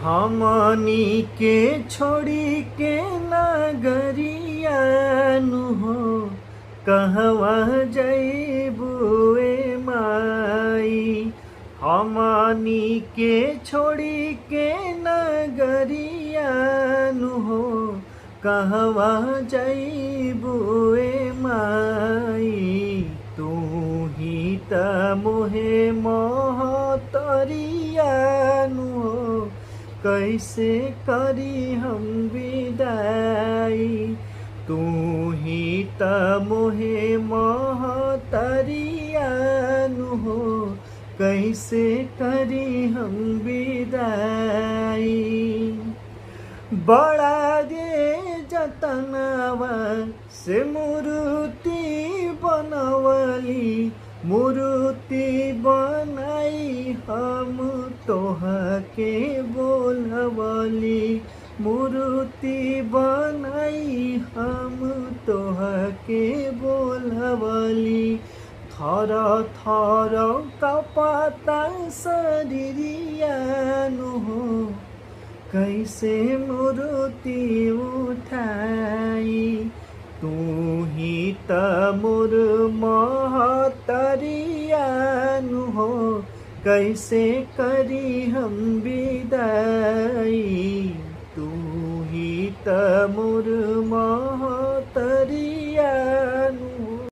हमनी के छोड़ी के नगरिया नु हो कहवा जइबुए माई। हमनी के छोड़ी के नगरिया नु हो कहवा जइबुए माई। तू ही त मोहे महतरिया नु हो कैसे करी हम विदाई। तू ही त मोहे महतरिया नु हो कैसे करी हम विदाई। बड़ा रे जतनवा से मूर्ति बनवली, मूर्ति बनाई हम तोहके बोलवली। मूर्ति बनाई हम तोहके बोलवली। थर थर कपता शरीरिया नु हो कैसे मूर्ति उठाई। तू ही त मोर महतरिया नु हो कैसे करी हम विदाई। तू ही त मोर महतरिया